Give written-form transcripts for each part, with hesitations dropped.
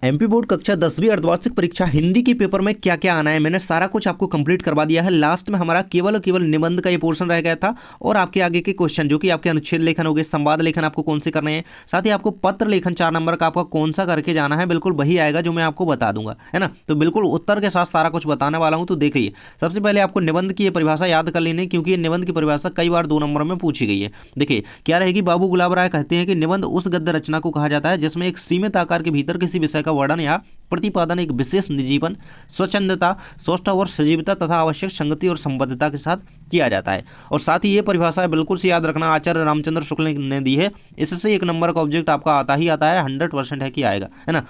MP board कक्षा 10वीं अर्धवार्षिक परीक्षा हिंदी के पेपर में क्या क्या आना है मैंने सारा कुछ आपको कंप्लीट करवा दिया है। लास्ट में हमारा केवल और केवल निबंध का ये पोर्शन रह गया था और आपके आगे के क्वेश्चन जो कि आपके अनुच्छेद लेखन हो गए, संवाद लेखन आपको कौन से करने हैं, साथ ही आपको पत्र लेखन 4 नंबर का आपका कौन सा करके जाना है, बिल्कुल वही आएगा जो मैं आपको बता दूंगा, है ना। तो बिल्कुल उत्तर के साथ सारा कुछ बताने वाला हूँ। तो देखिए, सबसे पहले आपको निबंध की ये परिभाषा याद कर लेनी, क्योंकि ये निबंध की परिभाषा कई बार 2 नंबर में पूछी गई है। देखिए क्या रहेगी। बाबू गुलाब राय कहते हैं कि निबंध उस गद्य रचना को कहा जाता है जिसमें एक सीमित आकार के भीतर किसी विषय का वर्णन या प्रतिपादन एक विशेष निजीवन, स्वच्छंदता, सौष्ठव और सजीवता तथा आवश्यक संगति और संबद्धता के साथ किया जाता है। और साथ ही ये परिभाषा बिल्कुल से याद रखना, आचार्य रामचंद्र शुक्ल ने दी है। इससे 1 नंबर का ऑब्जेक्ट आपका आता ही आता है, 100% है कि आएगा, है ना।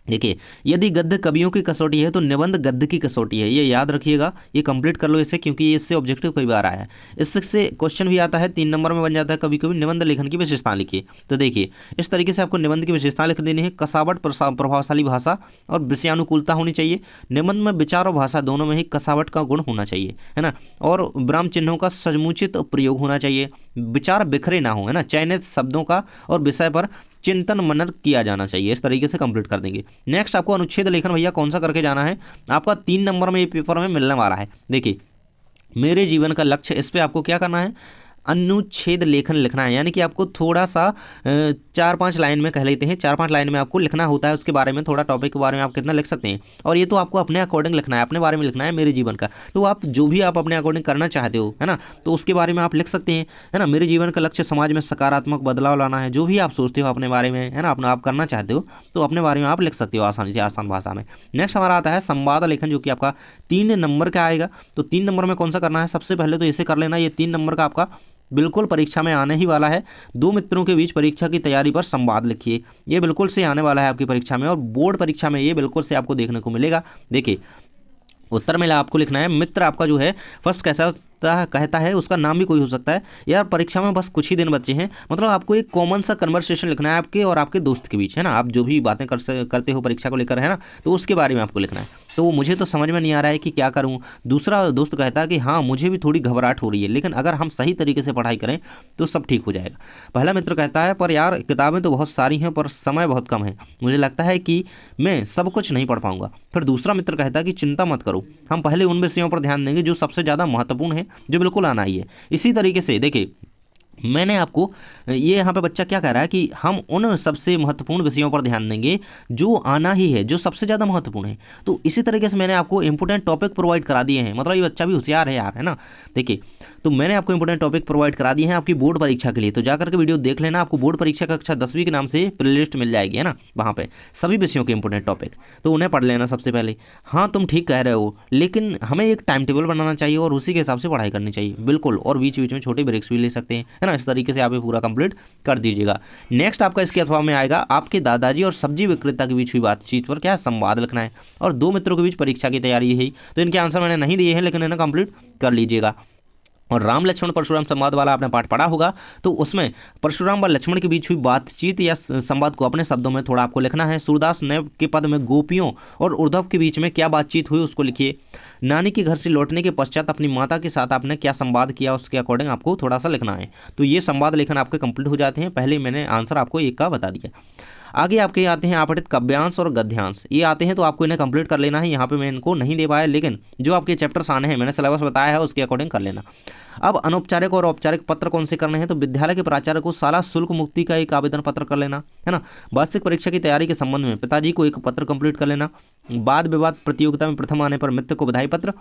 देखिए, यदि गद्य कवियों की कसौटी है तो निबंध गद्य की कसौटी है, ये याद रखिएगा, ये कंप्लीट कर लो इसे, क्योंकि ये इससे ऑब्जेक्टिव कई बार आया है। इससे क्वेश्चन भी आता है, 3 नंबर में बन जाता है कभी कभी। निबंध लेखन की विशेषता लिखिए। तो देखिए, इस तरीके से आपको निबंध की विशेषता लिख देनी है। कसावट, प्रभावशाली भाषा और विषयानुकूलता होनी चाहिए। निबंध में विचार और भाषा दोनों में ही कसावट का गुण होना चाहिए, है ना। और विराम चिन्हों का समुचित प्रयोग होना चाहिए। विचार बिखरे ना हो, है ना। चयनित शब्दों का और विषय पर चिंतन मनन किया जाना चाहिए। इस तरीके से कंप्लीट कर देंगे। नेक्स्ट आपको अनुच्छेद लेखन भैया कौन सा करके जाना है, आपका 3 नंबर में ये पेपर में मिलने वाला है। देखिए, मेरे जीवन का लक्ष्य, इस पे आपको क्या करना है, अनुच्छेद लेखन लिखना है। यानी कि आपको थोड़ा सा 4-5 लाइन में कह लेते हैं, 4-5 लाइन में आपको लिखना होता है। उसके बारे में थोड़ा टॉपिक के बारे में आप कितना लिख सकते हैं, और ये तो आपको अपने अकॉर्डिंग लिखना है, अपने बारे में लिखना है मेरे जीवन का। तो आप जो भी आप अपने अकॉर्डिंग करना चाहते हो, है ना, तो उसके बारे में आप लिख सकते हैं, है ना। मेरे जीवन का लक्ष्य समाज में सकारात्मक बदलाव लाना है। जो भी आप सोचते हो अपने बारे में, है ना, अपना आप करना चाहते हो, तो अपने बारे में आप लिख सकते हो आसानी से, आसान भाषा में। नेक्स्ट हमारा आता है संवाद लेखन, जो कि आपका 3 नंबर का आएगा। तो 3 नंबर में कौन सा करना है, सबसे पहले तो इसे कर लेना। ये 3 नंबर का आपका बिल्कुल परीक्षा में आने ही वाला है। 2 मित्रों के बीच परीक्षा की तैयारी पर संवाद लिखिए। ये बिल्कुल से आने वाला है आपकी परीक्षा में, और बोर्ड परीक्षा में ये बिल्कुल से आपको देखने को मिलेगा। देखिए, उत्तर में आपको लिखना है, मित्र आपका जो है फर्स्ट कैसा कहता है, उसका नाम भी कोई हो सकता है। यार परीक्षा में बस कुछ ही दिन बचे हैं, मतलब आपको एक कॉमन सा कन्वर्सेशन लिखना है आपके और आपके दोस्त के बीच, है ना। आप जो भी बातें करते हो परीक्षा को लेकर, है ना, तो उसके बारे में आपको लिखना है। तो मुझे तो समझ में नहीं आ रहा है कि क्या करूं। दूसरा दोस्त कहता है कि हाँ मुझे भी थोड़ी घबराहट हो रही है, लेकिन अगर हम सही तरीके से पढ़ाई करें तो सब ठीक हो जाएगा। पहला मित्र कहता है, पर यार किताबें तो बहुत सारी हैं पर समय बहुत कम है, मुझे लगता है कि मैं सब कुछ नहीं पढ़ पाऊंगा। फिर दूसरा मित्र कहता है कि चिंता मत करो, हम पहले उन विषयों पर ध्यान देंगे जो सबसे ज़्यादा महत्वपूर्ण है, जो बिल्कुल आना ही है। इसी तरीके से देखिए, मैंने आपको ये यहाँ पे बच्चा क्या कह रहा है कि हम उन सबसे महत्वपूर्ण विषयों पर ध्यान देंगे जो आना ही है, जो सबसे ज़्यादा महत्वपूर्ण है। तो इसी तरीके से मैंने आपको इंपोर्टेंट टॉपिक प्रोवाइड करा दिए हैं। मतलब ये बच्चा भी होशियार है यार, है ना। देखिए, तो मैंने आपको इंपोर्टेंट टॉपिक प्रोवाइड करा दिए हैं आपकी बोर्ड परीक्षा के लिए। तो जाकर के वीडियो देख लेना, आपको बोर्ड परीक्षा कक्षा 10वीं के नाम से प्लेलिस्ट मिल जाएगी, है ना। वहाँ पे सभी विषयों के इंपोर्टेंट टॉपिक, तो उन्हें पढ़ लेना सबसे पहले। हाँ तुम ठीक कह रहे हो, लेकिन हमें एक टाइम टेबल बनाना चाहिए और उसी के हिसाब से पढ़ाई करनी चाहिए, बिल्कुल। और बीच बीच में छोटे ब्रेक्स भी ले सकते हैं, है ना। इस तरीके से आप पूरा कंप्लीट कर दीजिएगा। नेक्स्ट आपका इसके अथवा में आएगा, आपके दादाजी और सब्जी विक्रेता के बीच हुई बातचीत पर क्या संवाद लिखना है, और 2 मित्रों के बीच परीक्षा की तैयारी है। तो इनके आंसर मैंने नहीं दिए हैं, लेकिन इन्हें कंप्लीट कर लीजिएगा। और राम लक्ष्मण परशुराम संवाद वाला आपने पाठ पढ़ा होगा, तो उसमें परशुराम व लक्ष्मण के बीच हुई बातचीत या संवाद को अपने शब्दों में थोड़ा आपको लिखना है। सूरदास नैब के पद में गोपियों और उद्धव के बीच में क्या बातचीत हुई उसको लिखिए। नानी के घर से लौटने के पश्चात अपनी माता के साथ आपने क्या संवाद किया, उसके अकॉर्डिंग आपको थोड़ा सा लिखना है। तो ये संवाद लेखन आपके कंप्लीट हो जाते हैं। पहले मैंने आंसर आपको एक का बता दिया। आगे आपके आते हैं आपठित काव्यांश और गद्यांश, ये आते हैं तो आपको इन्हें कंप्लीट कर लेना है। यहाँ पे मैं इनको नहीं दे पाया, लेकिन जो आपके चैप्टर्स आने हैं मैंने सिलेबस बताया है उसके अकॉर्डिंग कर लेना। अब अनौपचारिक और औपचारिक पत्र कौन से करने हैं, तो विद्यालय के प्राचार्य को शाला शुल्क मुक्ति का एक आवेदन पत्र कर लेना, है ना। वार्षिक परीक्षा की तैयारी के संबंध में पिताजी को एक पत्र कंप्लीट कर लेना। वाद विवाद प्रतियोगिता में प्रथम आने पर मित्र को बधाई पत्र,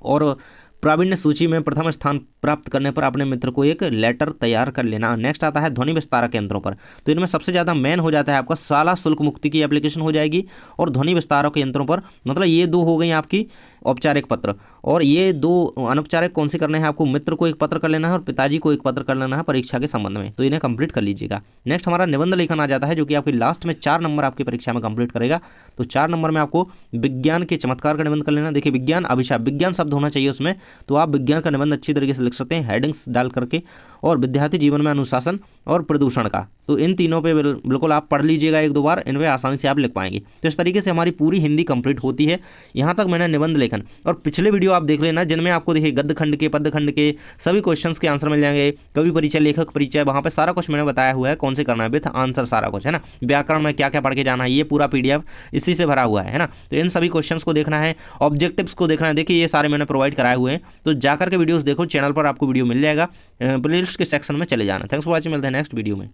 और प्रावीण्य सूची में प्रथम स्थान प्राप्त करने पर अपने मित्र को एक लेटर तैयार कर लेना। नेक्स्ट आता है ध्वनि विस्तारक यंत्रों पर, तो इनमें सबसे ज़्यादा मेन हो जाता है आपका शाला शुल्क मुक्ति की एप्लीकेशन हो जाएगी, और ध्वनि विस्तारक यंत्रों पर, मतलब ये 2 हो गई आपकी औपचारिक पत्र, और ये 2 अनौपचारिक कौन से करने हैं, आपको मित्र को एक पत्र कर लेना है और पिताजी को एक पत्र कर लेना है परीक्षा के संबंध में। तो इन्हें कंप्लीट कर लीजिएगा। नेक्स्ट हमारा निबंध लेखन आ जाता है, जो कि आपकी लास्ट में 4 नंबर आपकी परीक्षा में कंप्लीट करेगा। तो 4 नंबर में आपको विज्ञान के चमत्कार का निबंध कर लेना। देखिए, विज्ञान अभिशाप, विज्ञान शब्द होना चाहिए उसमें, तो आप विज्ञान का निबंध अच्छी तरीके से लिख सकते हैं हेडिंग्स डाल करके, और विद्यार्थी जीवन में अनुशासन और प्रदूषण का। तो इन तीनों पे बिल्कुल आप पढ़ लीजिएगा एक दो बार, इन पे आसानी से आप लिख पाएंगे। तो इस तरीके से हमारी पूरी हिंदी कंप्लीट होती है। यहाँ तक मैंने निबंध लेखन और पिछले वीडियो आप देख लेना जिनमें आपको देखिए गद्य खंड के, पद्य खंड के सभी क्वेश्चंस के आंसर मिल जाएंगे। कवि परिचय, लेखक परिचय, वहाँ पे सारा कुछ मैंने बताया हुआ है कौन से करना है विथ आंसर, सारा कुछ है ना। व्याकरण में क्या क्या पढ़ के जाना है, ये पूरा PDF इसी से भरा हुआ है ना। तो इन सभी क्वेश्चंस को देखना है, ऑब्जेक्टिव्स को देखना है। देखिए ये सारे मैंने प्रोवाइड कराए हुए हैं, तो जाकर के वीडियोस देखो, चैनल पर आपको वीडियो मिल जाएगा, प्लेलिस्ट के सेक्शन में चले जाना। थैंक्स फॉर वॉचिंग, मिलते हैं नेक्स्ट वीडियो में।